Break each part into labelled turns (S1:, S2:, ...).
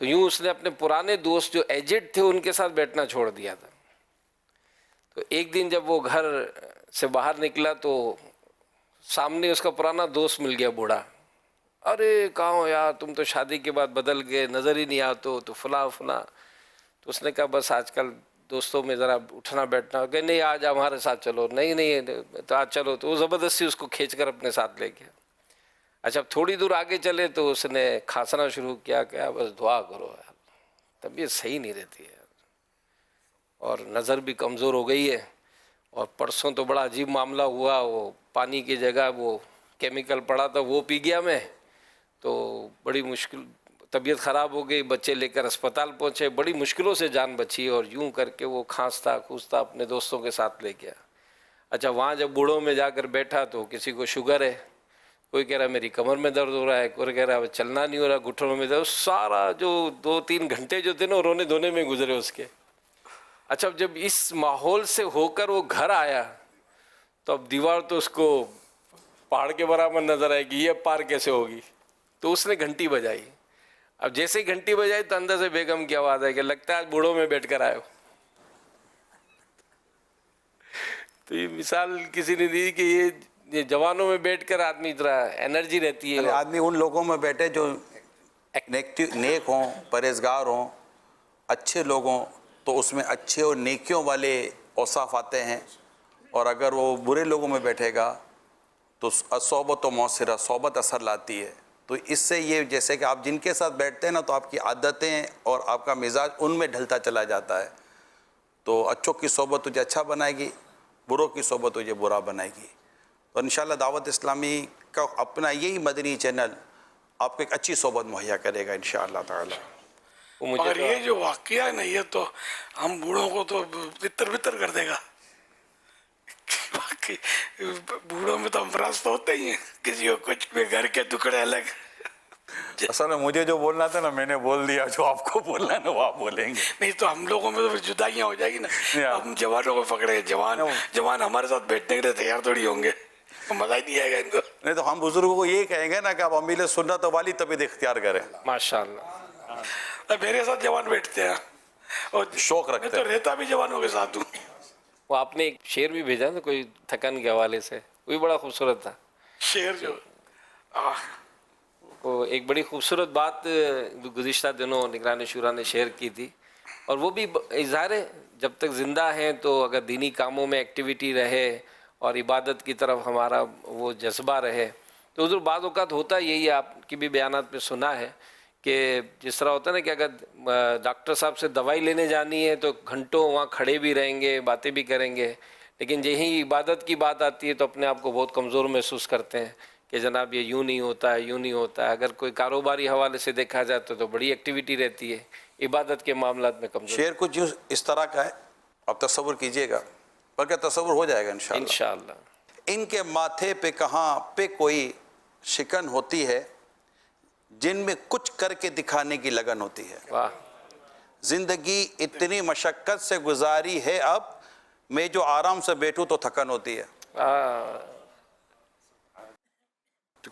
S1: تو یوں اس نے اپنے پرانے دوست جو ایجڈ تھے ان کے ساتھ بیٹھنا چھوڑ دیا تھا. تو ایک دن جب وہ گھر سے باہر نکلا تو سامنے اس کا پرانا دوست مل گیا بوڑھا. ارے کہاں ہو یار, تم تو شادی کے بعد بدل گئے, نظر ہی نہیں آتے تو فلاں فلاں. تو اس نے کہا بس آج کل دوستوں میں ذرا اٹھنا بیٹھنا, کہ نہیں آج ہمارے ساتھ چلو, نہیں تو آج چلو. تو وہ زبردستی اس کو کھینچ کر اپنے ساتھ لے گیا. اچھا اب تھوڑی دور آگے چلے تو اس نے کھانسنا شروع کیا, بس دعا کرو یار, طبیعت صحیح نہیں رہتی ہے اور نظر بھی کمزور ہو گئی ہے. اور پرسوں تو بڑا عجیب معاملہ ہوا, وہ پانی کی جگہ وہ کیمیکل پڑا تھا وہ پی گیا میں, تو بڑی مشکل طبیعت خراب ہو گئی. بچے لے کر اسپتال پہنچے, بڑی مشکلوں سے جان بچی, اور یوں کر کے وہ کھانستا کھوستا اپنے دوستوں کے ساتھ لے گیا. اچھا وہاں جب بوڑھوں میں جا کر بیٹھا تو کسی کو شوگر ہے, کوئی کہہ رہا ہے میری کمر میں درد ہو رہا ہے, کوئی کہہ رہا ہے چلنا نہیں ہو رہا, گھٹنوں میں درد. سارا جو 2-3 گھنٹے جو تھے نا رونے دھونے میں گزرے اس کے. اچھا جب اس ماحول سے ہو کر وہ گھر آیا تو اب دیوار تو اس کو پہاڑ کے برابر نظر آئے گی, یہ پار کیسے ہوگی. تو اس نے گھنٹی بجائی. اب جیسے ہی گھنٹی بجائی تو اندر سے بیگم کی آواز ہے کہ لگتا ہے آج بوڑھوں میں بیٹھ کر آئے ہو. تو یہ مثال کسی نے دی کہ یہ جوانوں میں بیٹھ کر آدمی ذرا انرجی رہتی ہے.
S2: آدمی ان لوگوں میں بیٹھے جو نیک ہوں, پرہیزگار ہوں, اچھے لوگ ہوں, تو اس میں اچھے اور نیکیوں والے اوصاف آتے ہیں. اور اگر وہ برے لوگوں میں بیٹھے گا تو صحبت و مؤثرہ, صحبت اثر لاتی ہے. تو اس سے یہ جیسے کہ آپ جن کے ساتھ بیٹھتے ہیں نا تو آپ کی عادتیں اور آپ کا مزاج ان میں ڈھلتا چلا جاتا ہے. تو اچھوں کی صحبت تجھے اچھا بنائے گی, بروں کی صحبت تجھے برا بنائے گی. تو انشاءاللہ دعوت اسلامی کا اپنا یہی مدنی چینل آپ کو ایک اچھی صحبت مہیا کرے گا انشاءاللہ تعالی.
S3: اور یہ جو واقعہ ہے نا, یہ تو ہم بوڑھوں کو تو بتر بتر کر دے گا. باقی بوڑھوں میں تو امراض تو ہوتے ہی ہیں, کسی کو کچھ بھی, گھر کے ٹکڑے الگ.
S2: اصل میں مجھے جو بولنا تھا نا میں نے بول دیا, جو آپ کو بولنا ہے نا وہ آپ بولیں گے.
S3: نہیں تو ہم لوگوں میں تو پھر جدائیاں ہو جائے گی نا. ہم جوانوں کو پکڑے, جوان ہمارے ساتھ بیٹھنے کے لیے تیار تھوڑی ہوں گے, مزہ ہی نہیں آئے گا ان کو.
S2: نہیں تو ہم بزرگوں کو یہ کہیں گے نا کہ آپ امیل سنت والی طبیعت اختیار کریں.
S1: ماشاءاللہ
S3: میرے ساتھ جوان بیٹھتے ہیں اور
S2: شوق رکھتے
S3: میں تو رہتا بھی جوانوں کے ساتھ ہوں.
S1: وہ آپ نے ایک شعر بھی بھیجا تھا کوئی تھکن کے حوالے سے, وہ بھی بڑا خوبصورت تھا.
S3: شعر جو
S1: وہ ایک بڑی خوبصورت بات گزشتہ دنوں نگران شورا نے شیئر کی تھی, اور وہ بھی اظہار ہے جب تک زندہ ہیں تو اگر دینی کاموں میں ایکٹیویٹی رہے اور عبادت کی طرف ہمارا وہ جذبہ رہے تو حضور بعض اوقات ہوتا یہی ہے, آپ کی بھی بیانات میں سنا ہے کہ جس طرح ہوتا ہے نا کہ اگر ڈاکٹر صاحب سے دوائی لینے جانی ہے تو گھنٹوں وہاں کھڑے بھی رہیں گے, باتیں بھی کریں گے, لیکن یہی عبادت کی بات آتی ہے تو اپنے آپ کو بہت کمزور محسوس کرتے ہیں کہ جناب یہ یوں نہیں ہوتا ہے, یوں نہیں ہوتا ہے. اگر کوئی کاروباری حوالے سے دیکھا جائے تو بڑی ایکٹیویٹی رہتی ہے, عبادت کے معاملات میں کمزور.
S2: شعر کچھ اس طرح کا ہے, آپ تصور کیجئے گا, بلکہ تصور ہو جائے گا انشاءاللہ.
S1: انشاءاللہ.
S2: ان کے ماتھے پہ کہاں پہ کوئی شکن ہوتی ہے, جن میں کچھ کر کے دکھانے کی لگن ہوتی ہے.
S1: واہ.
S2: زندگی اتنی مشقت سے گزاری ہے, اب میں جو آرام سے بیٹھوں تو تھکن ہوتی ہے.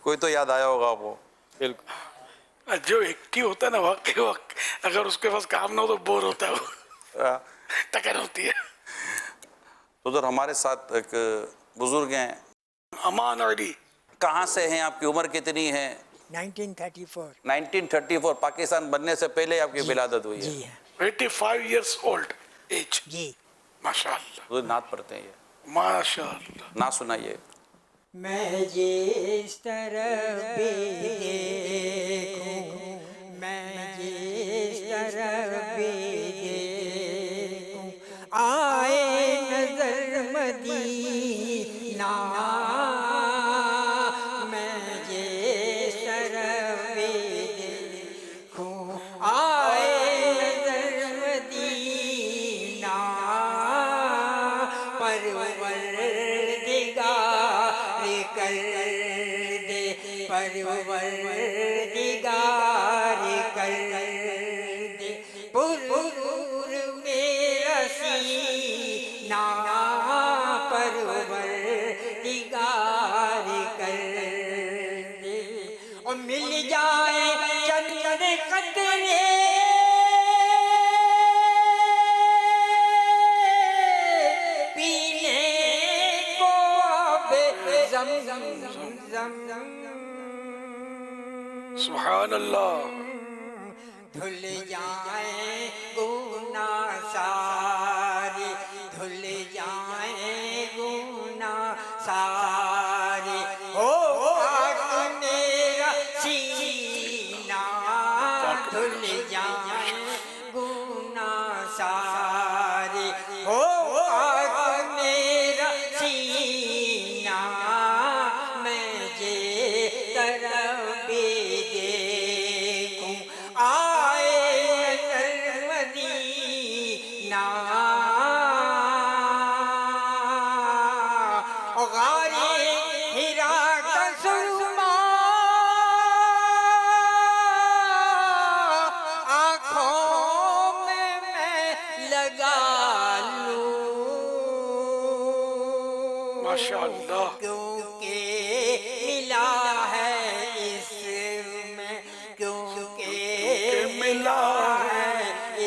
S2: کوئی تو یاد آیا ہوگا وہ.
S1: بالکل.
S3: جو ایکٹیو ہوتا ہے نا واقعی اگر اس کے پاس کام نہ ہو تو بور ہوتا ہے, وہ تھکن ہوتی ہے.
S2: تو ادھر ہمارے ساتھ ایک بزرگ ہیں,
S3: امان علی.
S2: کہاں سے ہیں, آپ کی عمر کتنی ہے؟
S4: 1934.
S2: 1934, پاکستان بننے سے پہلے آپ کی ولادت ہوئی ہے.
S4: جی
S3: 85 years old ایج.
S4: جی.
S3: ماشاءاللہ.
S2: وہ نعت پڑھتے ہیں, یہ
S3: ماشاءاللہ.
S2: نعت سنائیے.
S4: میں جس طرف بھی دیکھوں, میں جس طرف بھی دیکھوں, آئے نظر مدینہ, میں جس طرف بھی دیکھوں, آئے نظر مدینہ, پروردگار کر دے, پروردگار
S3: سبحان اللہ.
S4: دھل جائیں گناہ سارے، دھل جائیں گناہ سارے، ہو پاک میرا سینہ، دھل جائیں گناہ سارے، ہو پاک میرا سینہ، میں یہ طرف بھی دیکھوں آئے نظر مدینہ، غارِ حرا کا سرما آنکھوں میں لگا لوں،
S3: ماشاء اللہ.
S4: کیونکہ ملا ہے اس میں، کیونکہ ملا ہے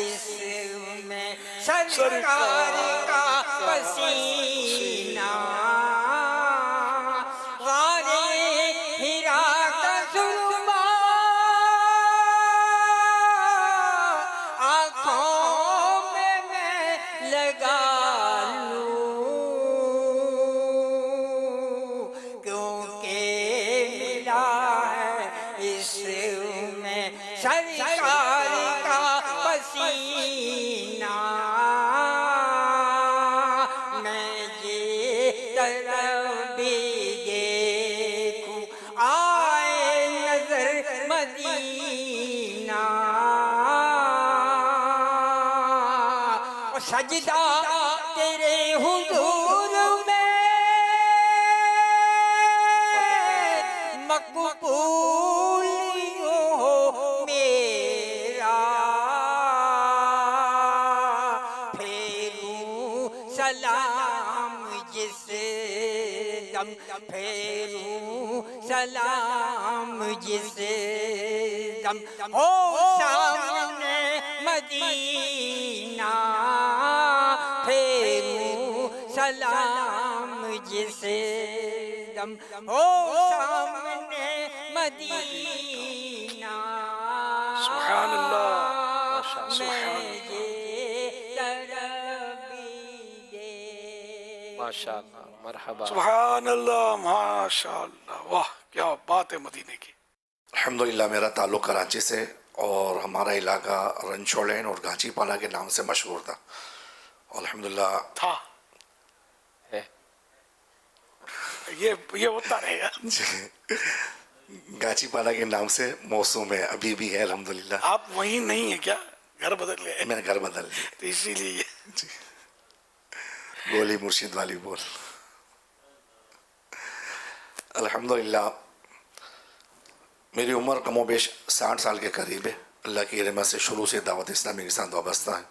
S4: اس میں سرکار کا پسینہ، غارِ حرا کا سرما آنکھوں میں لگا لوں، کیونکہ ملا ہے اس میں سرکار کا پسینہ، میں یہ طرف بھی دیکھوں آئے نظر مدینہ، سجدہ تیرے حضور میں مقبول ہو میرا، پھیروں سلام جس دم، پھیروں سلام جس دم، ہو سامنے مدینہ، پھیروں سلام جس دم، ہو سامنے مدینہ،
S3: سبحان اللہ.
S4: میں یہ طرف بھی دے.
S1: ماشاء اللہ، مرحبا.
S3: سبحان اللہ. ماشاء اللہ. واہ کیا بات ہے مدینے کی.
S5: الحمدللہ میرا تعلق کراچی سے، اور ہمارا علاقہ رنچوڑین اور گانچی پالا کے نام سے مشہور تھا. الحمدللہ
S3: تھا
S1: ہے.
S3: یہ ہوتا رہے گا.
S5: گانچی پالا کے نام سے موسوم ہے، ابھی بھی ہے الحمدللہ.
S3: آپ وہیں نہیں ہیں کیا؟ گھر بدل گئے
S5: میں نے گھر بدل لی.
S3: تو اسی لیے
S5: جی، گولی مرشد والی بول. الحمدللہ میری عمر کم و بیش 60 سال کے قریب ہے. اللہ کی رحمت سے شروع سے دعوت اسلامی کے ساتھ وابستہ ہے.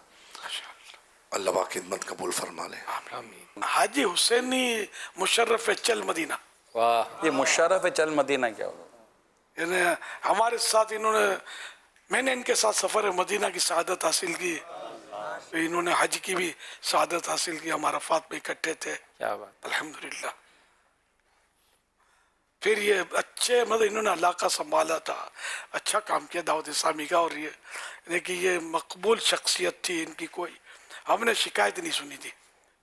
S5: اللہ پاک خدمت قبول فرما لے.
S1: آمین.
S3: حاجی حسینی مشرف چل مدینہ،
S1: واہ.
S2: یہ مشرف چل مدینہ کیا ہوگا؟
S3: یعنی ہمارے ساتھ انہوں نے، میں نے ان کے ساتھ سفر مدینہ کی سعادت حاصل کی، تو انہوں نے حج کی بھی سعادت حاصل کی. ہمارا عرفات میں اکٹھے تھے
S1: کیا بات.
S3: الحمدللہ. پھر یہ اچھے مطلب انہوں نے علاقہ سنبھالا تھا، اچھا کام کیا دعوت اسلامی کا. اور یہ دیکھیے یہ مقبول شخصیت تھی ان کی، کوئی ہم نے شکایت نہیں سنی تھی،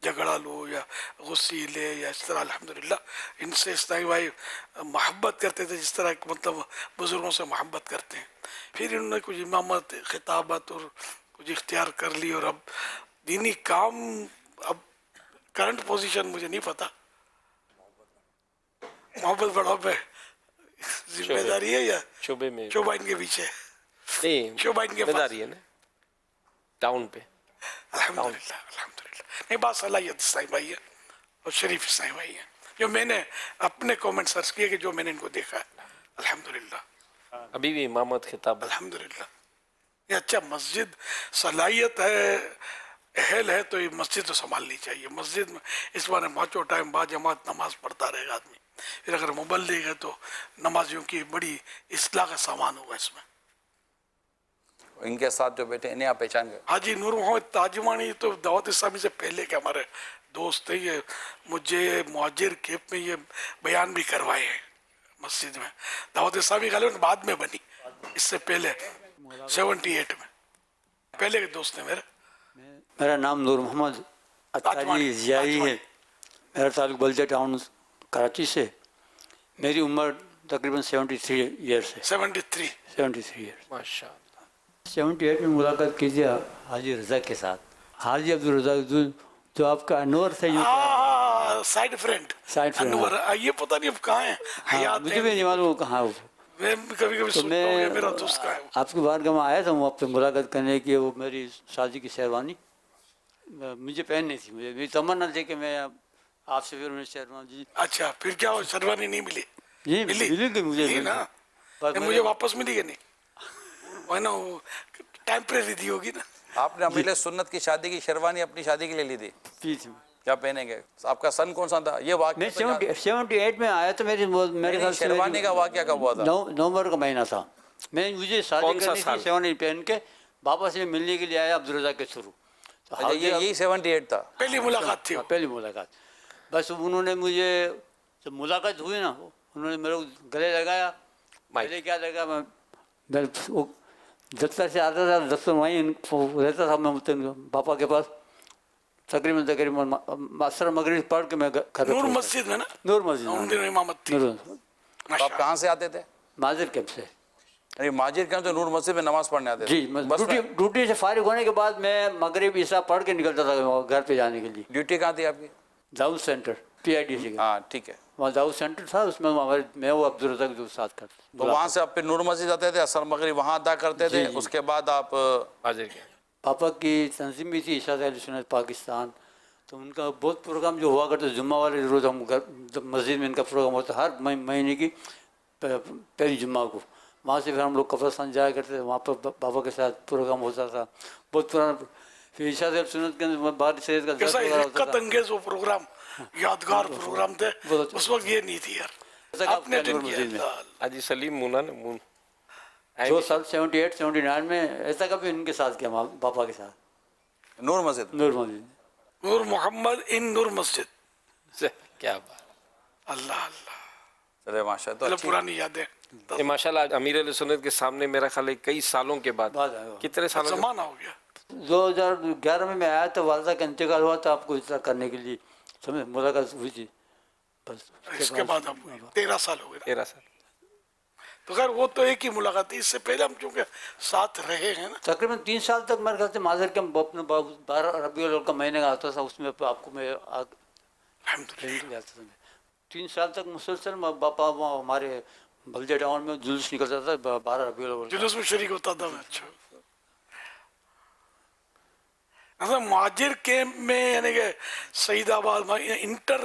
S3: جھگڑا لو یا غصے لے یا اس طرح. الحمدللہ ان سے اسلامی بھائی محبت کرتے تھے جس طرح مطلب بزرگوں سے محبت کرتے ہیں. پھر انہوں نے کچھ امامت خطابت اور کچھ اختیار کر لی، اور اب دینی کام، اب کرنٹ پوزیشن مجھے نہیں پتا، محبت بڑھا پہ ذمہ داری ہے یا
S1: شعبے میں
S3: شعبہ ان کے پیچھے
S1: نہیں،
S3: شعبہ ان کے
S1: ذمہ
S3: پاس.
S1: داری ہے نا ٹاؤن پہ.
S3: الحمدللہ الحمدللہ. نہیں بات صلاحیت اسلامی بھائی ہے اور شریف اسلامی بھائی ہے، جو میں نے اپنے کومنٹ سرچ کیے کہ جو میں نے ان کو دیکھا ہے. الحمدللہ
S1: ابھی بھی امامت خطاب.
S3: الحمدللہ. یہ اچھا مسجد صلاحیت ہے، اہل ہے، تو یہ مسجد تو سنبھالنی چاہیے. مسجد میں اس بارے پانچوں ٹائم با جماعت نماز پڑھتا رہے گا آدمی. پھر اگر مبلغ ہے تو نمازیوں کی بڑی اصلاح کا سامان ہوگا اس میں.
S2: ان کے ساتھ جو بیٹھے انہیں آپ پہچان گئے؟
S3: حاجی نور محمد تاجمانی تو دعوت اسلامی سے پہلے کے ہمارے دوست تھے. یہ مجھے مہاجر کیمپ میں یہ بیان بھی کروائے ہیں مسجد میں. دعوت اسلامی غالباً بعد میں بنی، اس سے پہلے 78 میں پہلے کے دوست ہیں میرے.
S6: میرا نام نور محمد اطاری ضیائی ہے. میرا تعلق بلدیہ ٹاؤن کراچی سے. میری عمر تقریباً 73 ایئرس ہے.
S3: 73.
S6: 73 ایئرس.
S1: ماشاء اللہ.
S6: 78 میں ملاقات کیجیے حاجی رضا کے ساتھ. حاجی عبدالرزاق جو آپ کا انور سے
S3: سائڈ فرینڈ
S6: سائڈ فرینڈ.
S3: انور. یہ پتہ نہیں اب کہاں ہیں, حیات
S6: مجھے بھی نہیں معلوم کہاں وہ.
S3: میں کبھی کبھی سوچتا ہوں کہ میرا دوست کہاں ہے.
S6: آپ کی بارگاہ میں آیا تھا ہوں آپ سے ملاقات کرنے کی. وہ میری شادی کی شیروانی مجھے پہننی تھی. میری تمنا تھی کہ میں آپ سے پھر شیروانی.
S3: اچھا پھر کیا ہو, شیروانی نہیں ملی؟
S6: جی ملی کہ مجھے
S3: نا مجھے واپس ملی کہ نہیں؟ وہ نا وہ ٹیمپریری دی ہوگی نا.
S2: آپ نے امیر سنت کی شادی کی شیروانی اپنی شادی کے لیے لی تھی؟
S6: جی.
S2: کیا پہنیں گے؟ آپ کا سن کون سا تھا یہ واقعہ؟
S6: میں 78 میں آیا تو میرے خیال سے
S2: شیروانی کا واقعہ کب ہوا تھا؟
S6: نومبر کا مہینہ تھا. مجھے شادی کرنی تھی شیروانی پہن کے. بابا سے ملنے کے لیے آیا عبدالرزاق کے تھرو.
S2: یہی 78 تھا
S3: پہلی ملاقات تھی.
S6: پہلی ملاقات. بس انہوں نے مجھے جب ملاقات ہوئی نا انہوں نے میرے کو گلے لگایا. گلے کیا لگا, میں دفتر سے آتا تھا, دفتر وہیں رہتا تھا میں پاپا کے پاس. تقریباً عصر مغرب پڑھ کے میں گھر.
S3: نور مسجد میں نا؟
S6: نور مسجد
S3: ان دنوں امامت تھی.
S2: آپ کہاں سے آتے تھے؟
S6: ماجر کیمپ سے.
S2: یعنی ماجر کیمپ سے نور مسجد میں نماز پڑھنے آتے تھے؟
S6: جی. ڈیوٹی سے فارغ ہونے کے بعد میں مغرب عشاء پڑھ کے نکلتا تھا گھر پہ جانے کے لیے.
S2: ڈیوٹی کہاں تھی آپ کی؟
S6: داؤد سینٹر PIDC کا.
S2: ہاں ٹھیک ہے.
S6: وہاں داؤد سینٹر تھا, اس میں میں وہ عبدالرزاق جو ساتھ کرتے.
S2: تو وہاں سے آپ پھر نور مسجد آتے تھے, عصر مغرب وہاں ادا کرتے تھے, اس کے بعد آپ
S6: پاپا کی تنظیم بھی تھی ارشاد اہل سنت پاکستان. تو ان کا بہت پروگرام جو ہوا کرتا جمعہ والے روز ہم مسجد میں ان کا پروگرام ہوتا ہر مہینے کی پہلی جمعہ کو. وہاں سے پھر ہم لوگ قبرستان جایا کرتے تھے, وہاں پر بابا کے ساتھ پروگرام ہوتا تھا بہت پرانا. پھر ارشاد اہل سنت کے اندر بار شریعت کا
S3: کیسا حقیقت انگیز وہ پروگرام, یادگار پروگرام تھے. اس وقت یہ نہیں تھی یار, آپ نے اٹینڈ کیا.
S1: حاجی سلیم مونا نے
S6: 2 سال 78 79 میں ایسا کبھی ان کے ساتھ کیا پاپا کے ساتھ
S2: نور مسجد.
S6: نور مسجد.
S3: نور محمد ان نور مسجد.
S1: کیا بات.
S3: اللہ اللہ.
S2: چلے ماشاء اللہ,
S3: پرانی یادیں.
S1: ماشاء اللہ امیر علیہ سنت کے سامنے میرا خیال ہے کئی سالوں کے بعد, کتنے سالوں
S3: زمانہ ہو گیا.
S6: 2011 میں آیا تو والدہ کا انتقال ہوا تو آپ کو اطلاع کرنے کے لیے سمجھ ملاقات ہوئی تھی. بس
S3: اس کے بعد اب 13 سال ہو گئے.
S1: 13 سال.
S3: تو خیر وہ تو ایک ہی ملاقات تھی, اس سے پہلے ہم چونکہ ساتھ رہے ہیں نا.
S6: تقریباً 3 سال تک میرے خیال سے ماضر کے 12 ربیع الاول کا مہینے کا آتا تھا, اس میں آپ کو میں
S3: الحمدللہ
S6: 3 سال تک مسلسل باپا ہمارے بلدیہ ٹاؤن میں جلوس نکلتا تھا 12 ربیع الاول.
S3: جلوس میں شریک ہوتا تھا میں. اچھا مہاجر کیمپ میں یعنی کہ سعید آباد انٹر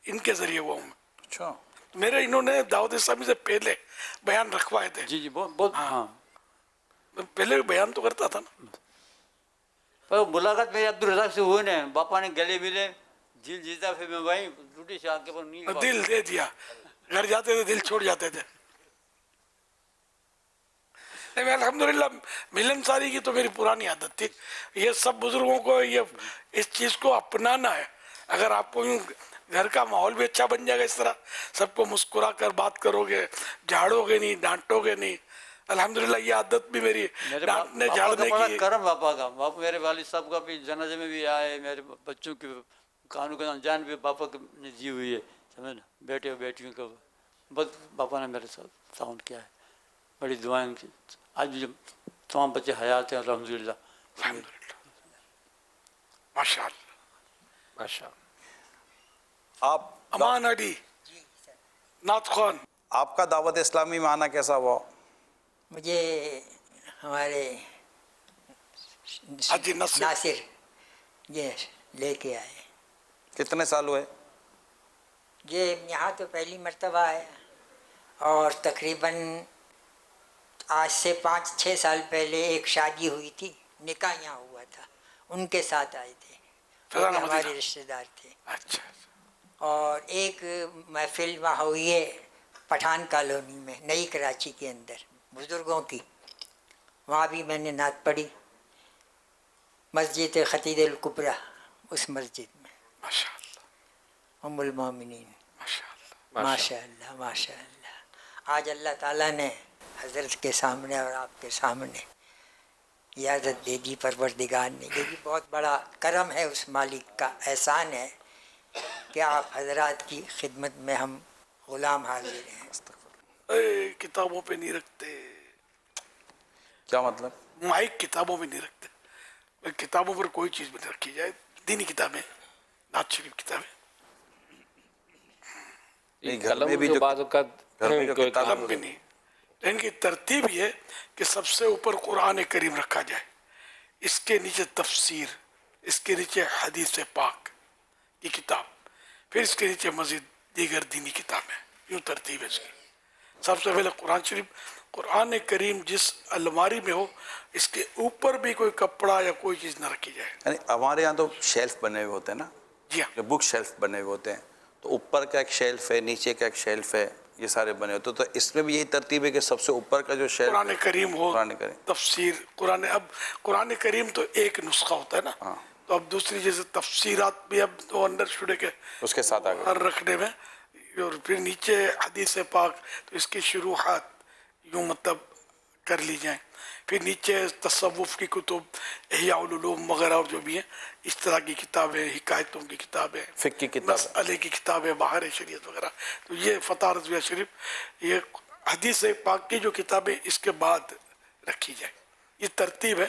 S3: ان کے ذریعے ہوا ہوں.
S2: اچھا
S3: میرے انہوں نے دعوت اسلامی سے پہلے بیان رکھوائے تھے.
S6: جی بہت. ہاں
S3: پہلے بیان تو کرتا تھا نا.
S6: پر ملاقات میرے عبدالرزاق سے ہوئی نا, باپا نے گلے ملے, دل جیتا, پھر میں وہیں ڈیوٹی سے آ کے
S3: دل دے دیا. گھر جاتے تھے دل چھوڑ جاتے تھے. الحمدللہ ملن ساری کی تو میری پرانی عادت تھی. یہ سب بزرگوں کو یہ اس چیز کو اپنانا ہے. اگر آپ کو گھر کا ماحول بھی اچھا بن جائے گا, اس طرح سب کو مسکرا کر بات کرو گے, جھاڑو گے نہیں, ڈانٹو گے نہیں. الحمدللہ یہ عادت بھی میری ڈانٹنے جھاڑنے کی.
S6: کرم پاپا کا. باپا میرے والد صاحب کا بھی جنازے میں بھی آئے, میرے بچوں کی قانون کا جان بھی پاپا نے جی ہوئی ہے, سمجھ نا, بیٹے اور بیٹیوں کا بہت پاپا نے میرے ساتھ تعاون کیا ہے. بڑی دعائیں کی. آج بھی جب تمام بچے حیات ہیں الحمدللہ.
S3: ماشاء اللہ
S1: ماشاء اللہ.
S2: آپ
S3: امان اڈی نعت خوان,
S2: آپ کا دعوت اسلامی میں آنا کیسا ہوا؟
S4: مجھے ہمارے
S3: حاجی
S4: ناصر یہ لے کے آئے.
S2: کتنے سال ہوئے؟
S4: یہ یہاں تو پہلی مرتبہ ہے, اور تقریباً آج سے 5-6 سال پہلے ایک شادی ہوئی تھی, نکاح یہاں ہوا تھا, ان کے ساتھ آئے تھے, ہمارے رشتے دار تھے.
S3: اچھا.
S4: اور ایک محفل وہاں ہوئی ہے پٹھان کالونی میں, نئی کراچی کے اندر, بزرگوں کی. وہاں بھی میں نے نعت پڑھی, مسجد خطید الکبریٰ, اس مسجد میں.
S3: ماشاء اللہ
S4: ام المومنین.
S3: ماشاء اللہ
S4: ماشاء اللہ ماشاء اللہ. آج اللہ تعالیٰ نے حضرت کے سامنے اور آپ کے سامنے اجازت دے دی پروردگار نے. یہ بھی بہت بڑا کرم ہے اس مالک کا، احسان ہے کہ آپ حضرات کی خدمت میں ہم غلام حاضر ہیں.
S3: کتابوں پہ نہیں رکھتے،
S2: کیا مطلب؟
S3: مائک کتابوں میں نہیں رکھتے، کتابوں پر کوئی چیز بھی نہیں رکھی جائے. دینی کتابیں، نعت شریف کتابیں.
S2: گھر میں بھی
S1: جو
S2: جو
S1: بعض اوقات
S2: گھر میں جو
S1: کوئی
S2: کتاب
S3: قلم بھی نہیں. ان کی ترتیب یہ کہ سب سے اوپر قرآن کریم رکھا جائے، اس کے نیچے تفسیر، اس کے نیچے حدیث پاک کی کتاب، پھر اس کے نیچے مزید دیگر دینی کتابیں. یوں ترتیب ہے اس کی. سب سے پہلے قرآن شریف. قرآن کریم جس الماری میں ہو اس کے اوپر بھی کوئی کپڑا یا کوئی چیز نہ رکھی جائے.
S2: یعنی ہمارے یہاں تو شیلف بنے ہوئے ہوتے ہیں نا،
S3: جی ہاں،
S2: جو بک شیلف بنے ہوئے ہوتے ہیں، تو اوپر کا ایک شیلف ہے، نیچے کا ایک شیلف ہے، یہ سارے بنے ہوتے ہیں. تو اس میں بھی یہی ترتیب ہے کہ سب سے اوپر کا جو شیلف
S3: قرآن کریم ہو،
S2: قرآن کریم.
S3: تفسیر قرآن. اب قرآن کریم تو ایک نسخہ ہوتا ہے نا،
S2: ہاں.
S3: تو اب دوسری جیسے تفسیرات بھی اب تو اندر چھڑے کے
S2: اس کے ساتھ آگے
S3: رکھنے میں، اور پھر نیچے حدیث پاک، تو اس کی شروحات یوں مطلب کر لی جائیں. پھر نیچے تصوف کی کتب، احیاء العلوم وغیرہ اور جو بھی ہیں اس طرح کی کتابیں، حکایتوں کی کتابیں،
S2: فقہ کی کتاب.
S3: مسئلے کی کتابیں، بہار شریعت وغیرہ. تو یہ فتح رضویہ شریف، یہ حدیث پاک کی جو کتابیں اس کے بعد رکھی جائیں. یہ ترتیب ہے،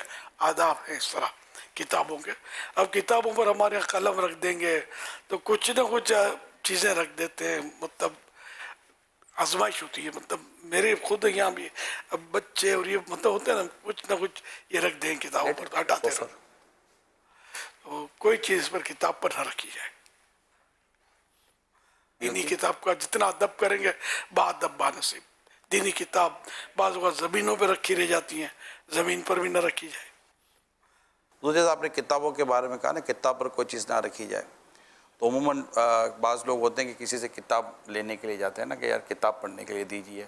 S3: آداب ہے اس طرح کتابوں کے. اب کتابوں پر ہمارے یہاں قلم رکھ دیں گے تو کچھ نہ کچھ چیزیں رکھ دیتے ہیں، مطلب آزمائش ہوتی ہے. مطلب میرے خود یہاں بھی اب بچے اور یہ مطلب ہوتے ہیں نا، کچھ نہ کچھ یہ رکھ دیں کتابوں پر، ہٹاتے رہو. تو کوئی چیز پر کتاب پر نہ رکھی جائے. دینی کتاب کا جتنا ادب کریں گے باادب بانصیب. دینی کتاب بعض اوقات زمینوں پہ رکھی رہ جاتی ہیں، زمین پر بھی نہ رکھی جائے.
S2: تو جیسے آپ نے کتابوں کے بارے میں کہا نا، کتاب پر کوئی چیز نہ رکھی جائے، تو عموماً بعض لوگ ہوتے ہیں کہ کسی سے کتاب لینے کے لیے جاتے ہیں نا کہ یار کتاب پڑھنے کے لیے دیجیے.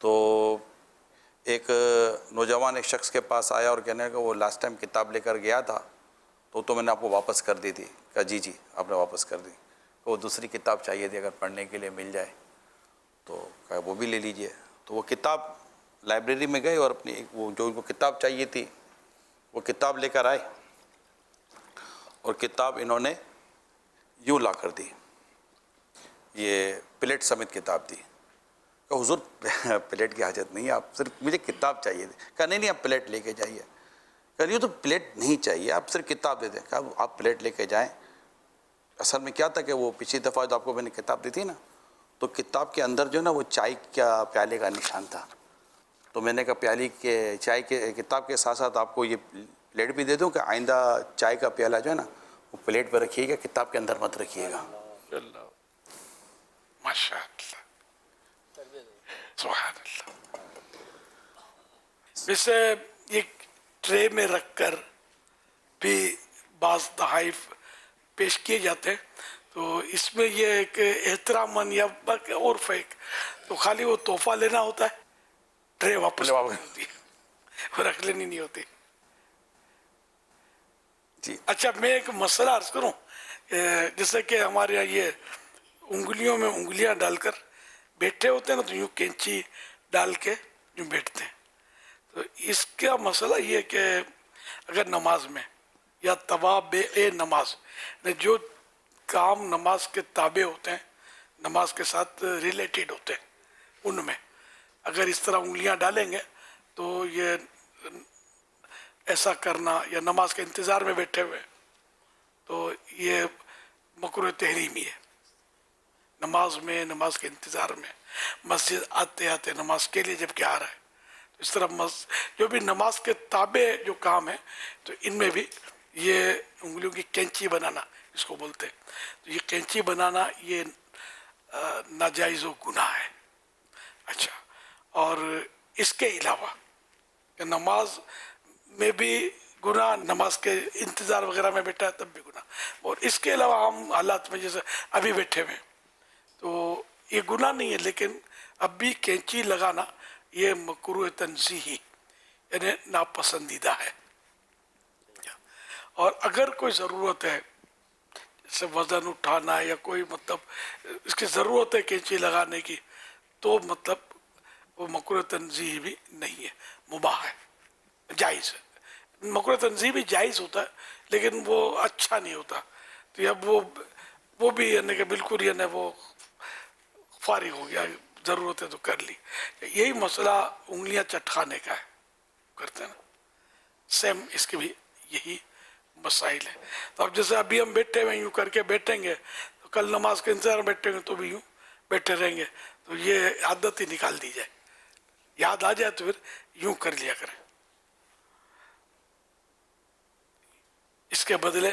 S2: تو ایک نوجوان ایک شخص کے پاس آیا اور کہنے کہ وہ لاسٹ ٹائم کتاب لے کر گیا تھا تو میں نے آپ کو واپس کر دی تھی. کہا جی جی آپ نے واپس کر دی. وہ دوسری کتاب چاہیے تھی اگر پڑھنے کے لیے مل جائے تو کہا وہ بھی لے لیجئے. تو وہ کتاب لائبریری میں گئے اور اپنی وہ جو ان کو کتاب چاہیے تھی وہ کتاب لے کر آئے، اور کتاب انہوں نے یوں لا کر دی، یہ پلیٹ سمیت کتاب دی. کہ حضور پلیٹ کی حاجت نہیں ہے، آپ صرف مجھے کتاب چاہیے تھی. کہا نہیں نہیں آپ پلیٹ لے کے جائیے. کہا نہیں تو پلیٹ نہیں چاہیے، آپ صرف کتاب دے دیں. کہا آپ پلیٹ لے کے جائیں. اصل میں کیا تھا کہ وہ پچھلی دفعہ جو آپ کو میں نے کتاب دی تھی نا، تو کتاب کے اندر جو نا وہ چائے کا پیالے کا نشان تھا. تو میں نے کہا پیالی کے چائے کے کتاب کے ساتھ ساتھ آپ کو یہ پلیٹ بھی دے دوں کہ آئندہ چائے کا پیالہ جو ہے نا وہ پلیٹ پہ رکھیے گا، کتاب کے اندر مت رکھیے گا.
S3: ماشاء اللہ، سبحان اللہ. جیسے ایک ٹرے میں رکھ کر بھی بعض تحائف پیش کیے جاتے ہیں، تو اس میں یہ ایک احتراماً یا اور فیک تو خالی وہ تحفہ لینا ہوتا ہے، ٹرے واپس ہوتی ہے، وہ رکھ لینی نہیں ہوتی.
S2: جی
S3: اچھا میں ایک مسئلہ عرض کروں، جیسے کہ ہمارے یہاں یہ انگلیوں میں انگلیاں ڈال کر بیٹھے ہوتے ہیں نا، تو یوں کینچی ڈال کے یوں بیٹھتے ہیں. تو اس کا مسئلہ یہ کہ اگر نماز میں یا توابع نماز، جو کام نماز کے تابع ہوتے ہیں، نماز کے ساتھ ریلیٹڈ ہوتے ہیں، ان میں اگر اس طرح انگلیاں ڈالیں گے تو یہ ایسا کرنا یا نماز کے انتظار میں بیٹھے ہوئے تو یہ مکروہ تحریمی ہے. نماز میں، نماز کے انتظار میں، مسجد آتے آتے نماز کے لیے جب کہ آ رہا ہے، تو اس طرح جو بھی نماز کے تابع جو کام ہے تو ان میں بھی یہ انگلیوں کی کینچی بنانا اس کو بولتے ہیں. تو یہ کینچی بنانا یہ ناجائز و گناہ ہے. اچھا، اور اس کے علاوہ کہ نماز میں بھی گناہ، نماز کے انتظار وغیرہ میں بیٹھا ہے تب بھی گناہ، اور اس کے علاوہ عام حالات میں جیسے ابھی بیٹھے ہوئے تو یہ گناہ نہیں ہے، لیکن اب بھی کینچی لگانا یہ مکروہ تنزیہی یعنی ناپسندیدہ ہے. اور اگر کوئی ضرورت ہے جیسے وزن اٹھانا ہے یا کوئی مطلب اس کی ضرورت ہے کینچی لگانے کی، تو مطلب وہ مکروہ تنزیہی بھی نہیں ہے، مباح ہے، جائز ہے۔ مکروہ تنزیہی بھی جائز ہوتا ہے لیکن وہ اچھا نہیں ہوتا، تو اب وہ بھی یعنی کہ بالکل یعنی وہ فارغ ہو گیا، ضرورت ہے تو کر لی۔ یہی مسئلہ انگلیاں چٹکانے کا ہے، کرتے ہیں نا، سیم اس کے بھی یہی مسائل ہیں۔ تو اب جیسے ابھی ہم بیٹھے ہوئے یوں کر کے بیٹھیں گے تو کل نماز کے انتظار میں بیٹھیں گے تو بھی یوں بیٹھے رہیں گے، تو یہ عادت ہی نکال دی جائے، یاد آ جائے تو پھر یوں کر لیا کریں۔ اس کے بدلے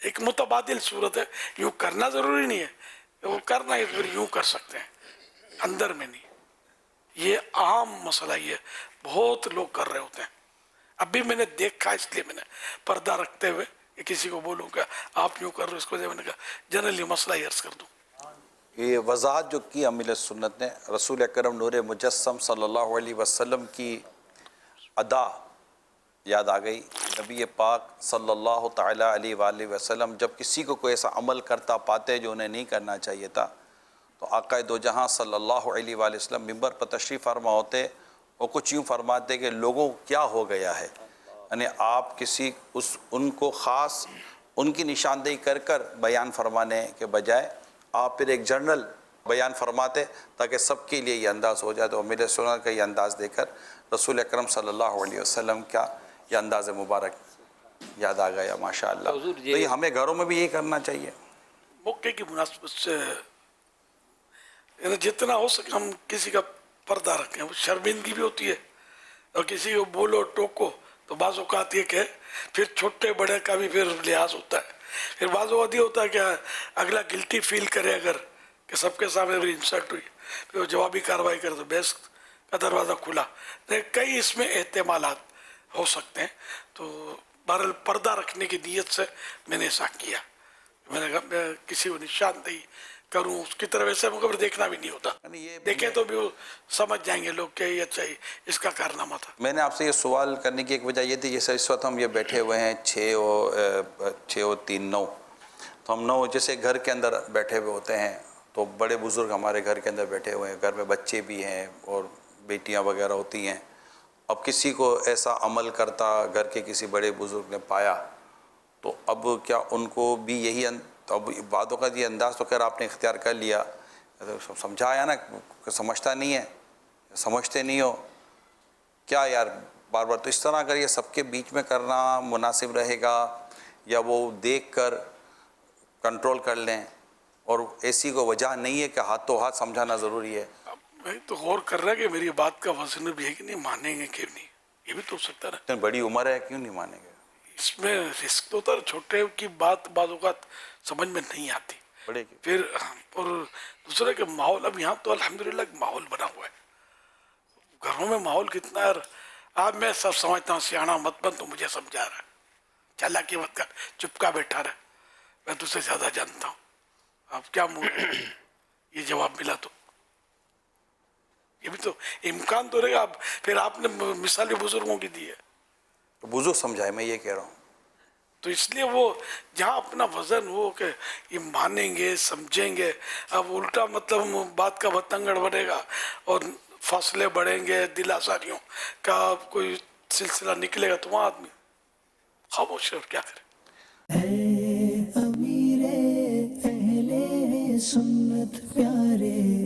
S3: ایک متبادل صورت ہے، یوں کرنا ضروری نہیں ہے، وہ کرنا ہے پھر یوں کر سکتے ہیں، اندر میں نہیں۔ یہ عام مسئلہ، یہ بہت لوگ کر رہے ہوتے ہیں۔ اب بھی میں نے دیکھا، اس لیے میں نے پردہ رکھتے ہوئے کہ کسی کو بولوں گا آپ یوں کر رہے، اس کو میں نے کہا جنرلی مسئلہ ہی عرض کر دوں۔
S2: یہ وضاحت جو کی امیر سنت نے، رسول اکرم نور مجسم صلی اللہ علیہ وسلم کی ادا یاد آ گئی۔ نبی پاک صلی اللہ تعالیٰ علیہ وآلہ وسلم جب کسی کو کوئی ایسا عمل کرتا پاتے جو انہیں نہیں کرنا چاہیے تھا، تو آقا دو جہاں صلی اللہ علیہ وآلہ وسلم ممبر پر تشریف فرما ہوتے، وہ کچھ یوں فرماتے کہ لوگوں کیا ہو گیا ہے، یعنی آپ کسی ان کو خاص ان کی نشاندہی کر کر بیان فرمانے کے بجائے آپ پھر ایک جنرل بیان فرماتے تاکہ سب کے لیے یہ انداز ہو جائے۔ تو امیر سنت کا یہ انداز دے کر رسول اکرم صلی اللہ علیہ وسلم کا یہ انداز مبارک یاد آ گیا، ماشاءاللہ۔ تو یہ ہمیں گھروں میں بھی یہی کرنا چاہیے،
S3: موقع کی مناسبت سے یعنی جتنا ہو سکے ہم کسی کا پردہ رکھیں۔ وہ شرمندگی بھی ہوتی ہے، اور کسی کو بولو ٹوکو تو بعض اوقات یہ کہ پھر چھوٹے بڑے کا بھی پھر لحاظ ہوتا ہے، پھر بعض اوقات یہ ہوتا ہے کہ اگلا گلٹی فیل کرے اگر کہ سب کے سامنے پھر انسلٹ ہوئی، پھر وہ جوابی کارروائی کرے تو بحث کا دروازہ کھلا۔ کئی اس میں احتمالات ہو سکتے ہیں، تو بہرحال پردہ رکھنے کی نیت سے میں نے ایسا کیا۔ میں نے کہا میں کسی کو نشاندہی کروں اس کی طرف، ایسے مگر دیکھنا بھی نہیں ہوتا، دیکھیں تو بھی وہ سمجھ جائیں گے لوگ کہ یہ اچھا اس کا کارنامہ تھا۔
S2: میں نے آپ سے یہ سوال کرنے کی ایک وجہ یہ تھی، جیسے اس وقت ہم یہ بیٹھے ہوئے ہیں 6 اور 3 9، تو ہم 9 جیسے گھر کے اندر بیٹھے ہوئے ہوتے ہیں، تو بڑے بزرگ ہمارے گھر کے اندر بیٹھے ہوئے ہیں، گھر میں بچے بھی ہیں اور بیٹیاں وغیرہ ہوتی ہیں۔ اب کسی کو ایسا عمل کرتا گھر کے کسی بڑے بزرگ نے پایا، تو اب کیا ان کو بھی یہی اب باتوں کا یہ انداز تو خیر آپ نے اختیار کر لیا، سمجھایا نا کہ سمجھتا نہیں ہے، سمجھتے نہیں ہو کیا یار بار بار، تو اس طرح اگر یہ سب کے بیچ میں کرنا مناسب رہے گا، یا وہ دیکھ کر کنٹرول کر لیں، اور ایسی کوئی وجہ نہیں ہے کہ ہاتھوں ہاتھ سمجھانا ضروری ہے؟
S3: اب میں تو غور کر رہا کہ میری بات کا وزن بھی ہے کہ نہیں، مانیں گے کہ نہیں، یہ بھی تو ہو سکتا ہے۔
S2: اتنی بڑی عمر ہے، کیوں نہیں مانیں گے؟
S3: اس میں رسک تو ہوتا ہے، چھوٹے کی بات بعض اوقات سمجھ میں نہیں آتی،
S2: بڑے کی
S3: پھر اور دوسرے کہ ماحول، اب یہاں تو الحمدللہ ایک ماحول بنا ہوا ہے، گھروں میں ماحول کتنا ہے۔ اب میں سب سمجھتا ہوں سیاح مت بن، تو مجھے سمجھا رہا ہے، چالاکی مت کر، چپکا بیٹھا رہا، میں تجھ سے زیادہ جانتا ہوں، اب کیا منہ ہے؟ یہ جواب ملا تو یہ بھی تو امکان تو رہے گا۔ پھر آپ نے مثال بھی بزرگوں کی دی ہے،
S2: تو بزرگ سمجھائے، میں یہ کہہ رہا ہوں۔
S3: تو اس لیے وہ جہاں اپنا وزن ہو کہ یہ مانیں گے سمجھیں گے، اب الٹا مطلب بات کا بتنگڑ بڑھے گا اور فاصلے بڑھیں گے، دل آزاریوں کا کوئی سلسلہ نکلے گا، تو وہاں آدمی خاموش ہے اور کیا کرے۔
S7: اے امیر اہل سنت پیارے